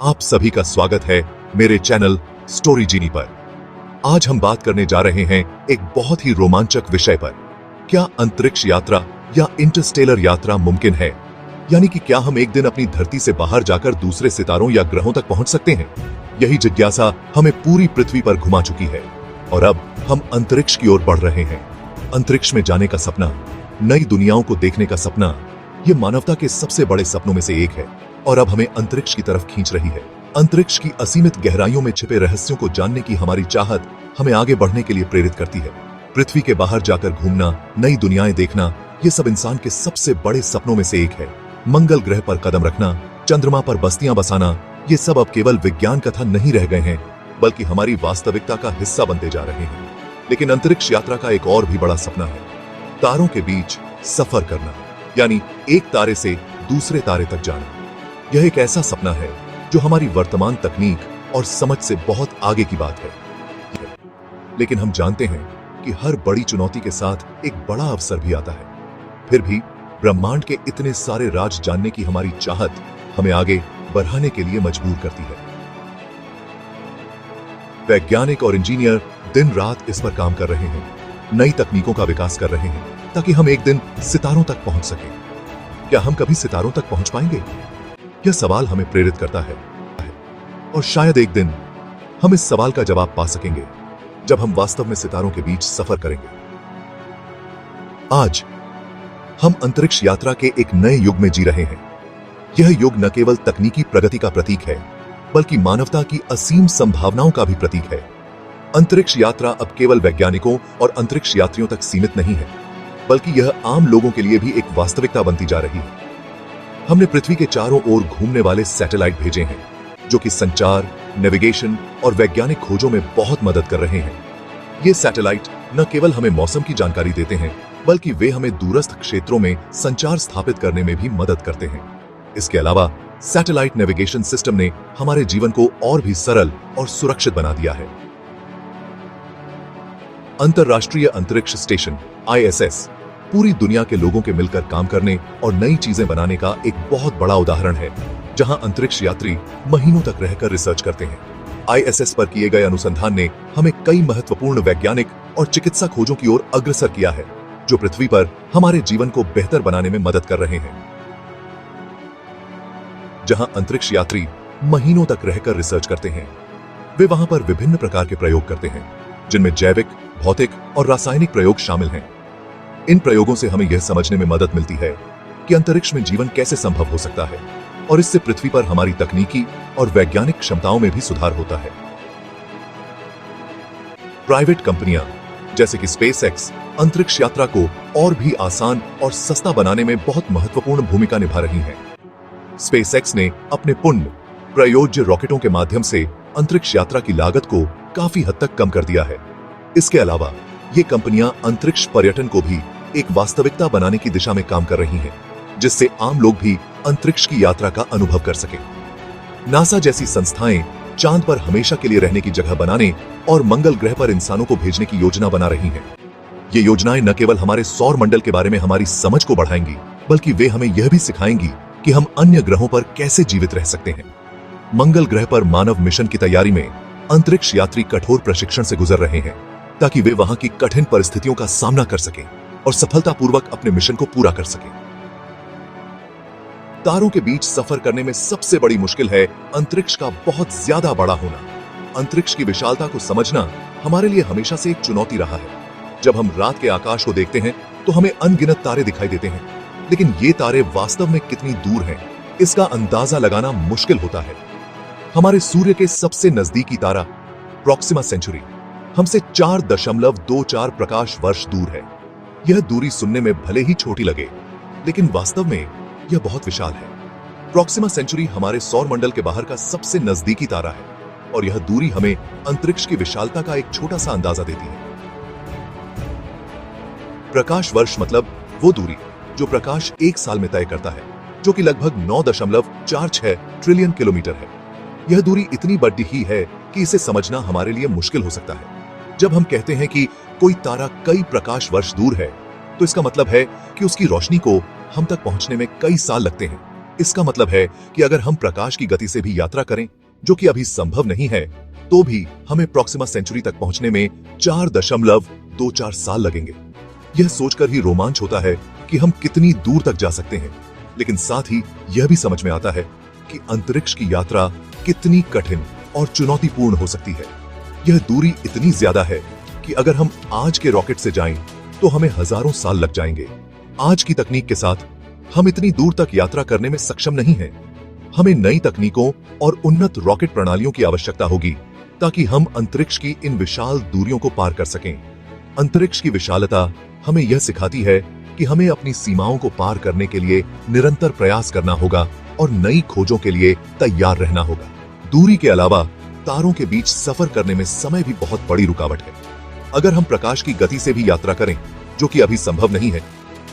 आप सभी का स्वागत है मेरे चैनल स्टोरी जीनी पर। आज हम बात करने जा रहे हैं एक बहुत ही रोमांचक विषय पर। क्या अंतरिक्ष यात्रा या इंटरस्टेलर यात्रा मुमकिन है? यानी कि क्या हम एक दिन अपनी धरती से बाहर जाकर दूसरे सितारों या ग्रहों तक पहुंच सकते हैं? यही जिज्ञासा हमें पूरी पृथ्वी पर घुमा चुकी है और अब हम अंतरिक्ष की ओर बढ़ रहे हैं। अंतरिक्ष में जाने का सपना, नई दुनियाओं को देखने का सपना, ये मानवता के सबसे बड़े सपनों में से एक है और अब हमें अंतरिक्ष की तरफ खींच रही है। अंतरिक्ष की असीमित गहराइयों में छिपे रहस्यों को जानने की हमारी चाहत हमें आगे बढ़ने के लिए प्रेरित करती है। पृथ्वी के बाहर जाकर घूमना, नई दुनियाएं देखना, ये सब इंसान के सबसे बड़े सपनों में से एक है। मंगल ग्रह पर कदम रखना, चंद्रमा पर बस्तियां बसाना, ये सब अब केवल विज्ञान कथा नहीं रह गए हैं, बल्कि हमारी वास्तविकता का हिस्सा बनते जा रहे हैं। लेकिन अंतरिक्ष यात्रा का एक और भी बड़ा सपना है, तारों के बीच सफर करना, यानी एक तारे से दूसरे तारे तक जाना। यह एक ऐसा सपना है जो हमारी वर्तमान तकनीक और समझ से बहुत आगे की बात है। लेकिन हम जानते हैं कि हर बड़ी चुनौती के साथ एक बड़ा अवसर भी आता है। फिर भी ब्रह्मांड के इतने सारे राज जानने की हमारी चाहत हमें आगे बढ़ाने के लिए मजबूर करती है। वैज्ञानिक और इंजीनियर दिन रात इस पर काम कर रहे हैं, नई तकनीकों का विकास कर रहे हैं ताकि हम एक दिन सितारों तक पहुंच सकें। क्या हम कभी सितारों तक पहुंच पाएंगे? यह सवाल हमें प्रेरित करता है और शायद एक दिन हम इस सवाल का जवाब पा सकेंगे जब हम वास्तव में सितारों के बीच सफर करेंगे। आज हम अंतरिक्ष यात्रा के एक नए युग में जी रहे हैं। यह युग न केवल तकनीकी प्रगति का प्रतीक है, बल्कि मानवता की असीम संभावनाओं का भी प्रतीक है। अंतरिक्ष यात्रा अब केवल वैज्ञानिकों और अंतरिक्ष यात्रियों तक सीमित नहीं है, बल्कि यह आम लोगों के लिए भी एक वास्तविकता बनती जा रही है। हमने पृथ्वी के चारों ओर घूमने वाले सैटेलाइट भेजे हैं, जो कि संचार, नेविगेशन और वैज्ञानिक खोजों में बहुत मदद कर रहे हैं। ये सैटेलाइट न केवल हमें मौसम की जानकारी देते हैं, बल्कि वे हमें दूरस्थ क्षेत्रों में संचार स्थापित करने में भी मदद करते हैं। इसके अलावा सैटेलाइट नेविगेशन सिस्टम ने हमारे जीवन को और भी सरल और सुरक्षित बना दिया है। अंतरराष्ट्रीय अंतरिक्ष स्टेशन ISS पूरी दुनिया के लोगों के मिलकर काम करने और नई चीजें बनाने का एक बहुत बड़ा उदाहरण है, जहां अंतरिक्ष यात्री महीनों तक रहकर रिसर्च करते हैं। ISS पर किए गए अनुसंधान ने हमें कई महत्वपूर्ण वैज्ञानिक और चिकित्सा खोजों की ओर अग्रसर किया है, जो पृथ्वी पर हमारे जीवन को बेहतर बनाने में मदद कर रहे हैं। जहां अंतरिक्ष यात्री महीनों तक रहकर रिसर्च करते हैं, वे वहां पर विभिन्न प्रकार के प्रयोग करते हैं, जिनमें जैविक, भौतिक और रासायनिक प्रयोग शामिल हैं। इन प्रयोगों से हमें यह समझने में मदद मिलती है कि अंतरिक्ष में जीवन कैसे संभव हो सकता है, और इससे पृथ्वी पर हमारी तकनीकी और वैज्ञानिक क्षमताओं में भी सुधार होता है। प्राइवेट कंपनियां जैसे कि SpaceX अंतरिक्ष यात्रा को और भी आसान और सस्ता बनाने में बहुत महत्वपूर्ण भूमिका निभा रही हैं। SpaceX ने अपने पुण्य प्रयोज्य रॉकेटों के माध्यम से अंतरिक्ष यात्रा की लागत को काफी हद तक कम कर दिया है। इसके अलावा ये कंपनियां अंतरिक्ष पर्यटन को भी एक वास्तविकता बनाने की दिशा में काम कर रही हैं, जिससे आम लोग भी अंतरिक्ष की यात्रा का अनुभव कर सकें। नासा जैसी संस्थाएं चांद पर हमेशा के लिए रहने की जगह बनाने और मंगल ग्रह पर इंसानों को भेजने की योजना बना रही हैं। ये योजनाएं न केवल हमारे सौर मंडल के बारे में हमारी समझ को बढ़ाएंगी, बल्कि वे हमें यह भी सिखाएंगी कि हम अन्य ग्रहों पर कैसे जीवित रह सकते हैं। मंगल ग्रह पर मानव मिशन की तैयारी में अंतरिक्ष यात्री कठोर प्रशिक्षण से गुजर रहे हैं, ताकि वे वहां की कठिन परिस्थितियों का सामना कर सकें और सफलतापूर्वक अपने मिशन को पूरा कर सकें। तारों के बीच सफर करने में सबसे बड़ी मुश्किल है अंतरिक्ष का बहुत ज्यादा बड़ा होना। अंतरिक्ष की विशालता को समझना हमारे लिए हमेशा से एक चुनौती रहा है। जब हम रात के आकाश को देखते हैं तो हमें अनगिनत तारे दिखाई देते हैं, लेकिन ये तारे वास्तव में कितनी दूर हैं, इसका अंदाजा लगाना मुश्किल होता है। हमारे सूर्य के सबसे नजदीकी तारा प्रोक्सिमा सेंचुरी हमसे 4.24 प्रकाश वर्ष दूर है। यह दूरी सुनने में भले ही छोटी लगे, लेकिन वास्तव में यह बहुत विशाल है। प्रोक्सिमा सेंचुरी हमारे सौर मंडल के बाहर का सबसे नजदीकी तारा है, और यह दूरी हमें अंतरिक्ष की विशालता का एक छोटा सा अंदाजा देती है। प्रकाश वर्ष मतलब वो दूरी जो प्रकाश एक साल में तय करता है, जो कि लगभग 9.46 ट्रिलियन किलोमीटर है। यह दूरी इतनी बड़ी ही है कि इसे समझना हमारे लिए मुश्किल हो सकता है। जब हम कहते हैं कि कोई तारा कई प्रकाश वर्ष दूर है, तो इसका मतलब है कि उसकी रोशनी को हम तक पहुंचने में कई साल लगते हैं। इसका मतलब है कि अगर हम प्रकाश की गति से भी यात्रा करें, जो कि अभी संभव नहीं है, तो भी हमें प्रॉक्सिमा सेंचुरी तक पहुंचने में 4.24 साल लगेंगे। यह सोचकर ही रोमांच होता है कि हम कितनी दूर तक जा सकते हैं, लेकिन साथ ही यह भी समझ में आता है कि अंतरिक्ष की यात्रा कितनी कठिन और चुनौतीपूर्ण हो सकती है। यह दूरी इतनी ज्यादा है कि अगर हम आज के रॉकेट से जाएं, तो हमें हजारों साल लग जाएंगे। आज की तकनीक के साथ हम इतनी दूर तक यात्रा करने में सक्षम नहीं हैं। हमें नई तकनीकों और उन्नत रॉकेट प्रणालियों की आवश्यकता होगी ताकि हम अंतरिक्ष की इन विशाल दूरियों को पार कर सकें। अंतरिक्ष की विशालता हमें यह सिखाती है कि हमें अपनी सीमाओं को पार करने के लिए निरंतर प्रयास करना होगा और नई खोजों के लिए तैयार रहना होगा। दूरी के अलावा तारों के बीच सफर करने में समय भी बहुत बड़ी रुकावट है। अगर हम प्रकाश की गति से भी यात्रा करें, जो कि अभी संभव नहीं है,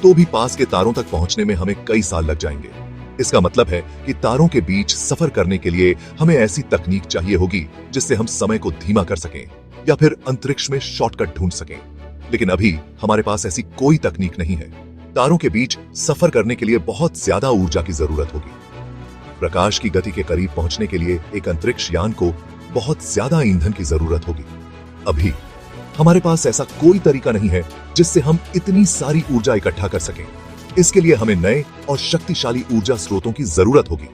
तो भी पास के तारों तक पहुंचने में हमें कई साल लग जाएंगे। इसका मतलब है कि तारों के बीच सफर करने के लिए हमें ऐसी तकनीक चाहिए होगी जिससे हम समय को धीमा कर सकें या फिर अंतरिक्ष में शॉर्टकट ढूंढ सकें। लेकिन अभी हमारे पास ऐसी कोई तकनीक नहीं है। तारों के बीच सफर करने के लिए बहुत ज्यादा ऊर्जा की जरूरत होगी। प्रकाश की गति के करीब पहुंचने के लिए एक अंतरिक्ष यान को बहुत ज्यादा ईंधन की जरूरत होगी। अभी हमारे पास ऐसा कोई तरीका नहीं है जिससे हम इतनी सारी ऊर्जा इकट्ठा कर सकें। इसके लिए हमें नए और शक्तिशाली ऊर्जा स्रोतों की जरूरत होगी,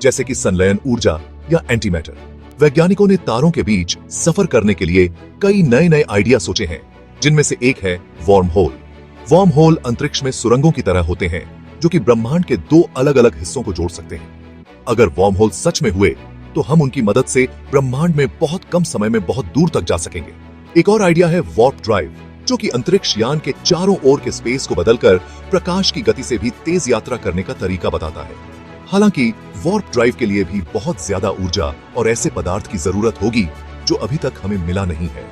जैसे कि संलयन ऊर्जा या एंटीमैटर। वैज्ञानिकों ने तारों के बीच सफर करने के लिए कई नए नए आइडिया सोचे हैं, जिनमें से एक है वॉर्म होल। वॉर्म होल अंतरिक्ष में सुरंगों की तरह होते हैं, जो कि ब्रह्मांड के दो अलग अलग हिस्सों को जोड़ सकते हैं। अगर वॉर्म होल सच में हुए, तो हम उनकी मदद से ब्रह्मांड में बहुत कम समय में बहुत दूर तक जा सकेंगे। एक और आइडिया है वार्प ड्राइव, जो कि अंतरिक्ष यान के चारों ओर के स्पेस को बदलकर प्रकाश की गति से भी तेज यात्रा करने का तरीका बताता है। हालांकि वार्प ड्राइव के लिए भी बहुत ज्यादा ऊर्जा और ऐसे पदार्थ की जरूरत होगी जो अभी तक हमें मिला नहीं है।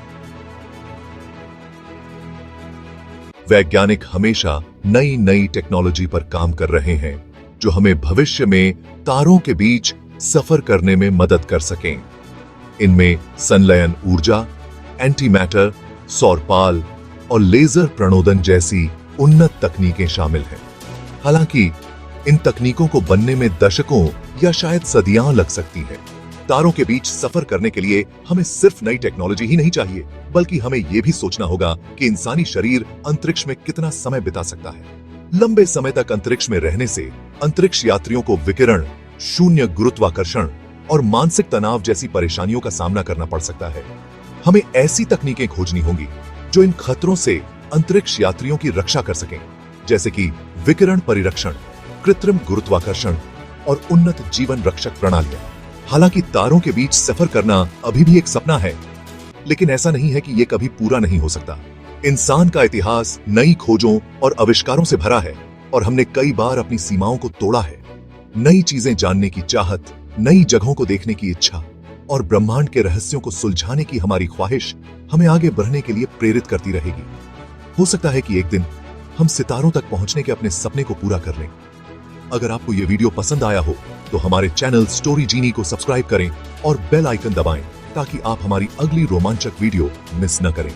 वैज्ञानिक हमेशा नई नई टेक्नोलॉजी पर काम कर रहे हैं, जो हमें भविष्य में तारों के बीच सफर करने में मदद कर सकें। इनमें संलयन ऊर्जा, एंटीमैटर, सौरपाल और लेजर प्रणोदन जैसी उन्नत तकनीकें शामिल हैं। हालांकि इन तकनीकों को बनने में दशकों या शायद सदियां लग सकती हैं। तारों के बीच सफर करने के लिए हमें सिर्फ नई टेक्नोलॉजी ही नहीं चाहिए, बल्कि हमें यह भी सोचना होगा कि इंसानी शरीर अंतरिक्ष में कितना समय बिता सकता है। लंबे समय तक अंतरिक्ष में रहने से अंतरिक्ष यात्रियों को विकिरण, शून्य गुरुत्वाकर्षण और मानसिक तनाव जैसी परेशानियों का सामना करना पड़ सकता है। हमें ऐसी तकनीकें खोजनी होंगी जो इन खतरों से अंतरिक्ष यात्रियों की रक्षा कर सकें, जैसे कि विकिरण परिरक्षण, कृत्रिम गुरुत्वाकर्षण और उन्नत जीवन रक्षक प्रणालियां। हालांकि तारों के बीच सफर करना अभी भी एक सपना है, लेकिन ऐसा नहीं है कि यह कभी पूरा नहीं हो सकता। इंसान का इतिहास नई खोजों और आविष्कारों से भरा है और हमने कई बार अपनी सीमाओं को तोड़ा है। नई चीजें जानने की चाहत, नई जगहों को देखने की इच्छा और ब्रह्मांड के रहस्यों को सुलझाने की हमारी ख्वाहिश हमें आगे बढ़ने के लिए प्रेरित करती रहेगी। हो सकता है कि एक दिन हम सितारों तक पहुंचने के अपने सपने को पूरा कर लें। अगर आपको यह वीडियो पसंद आया हो तो हमारे चैनल स्टोरी जीनी को सब्सक्राइब करें और बेल आइकन दबाएं ताकि आप हमारी अगली रोमांचक वीडियो मिस न करें।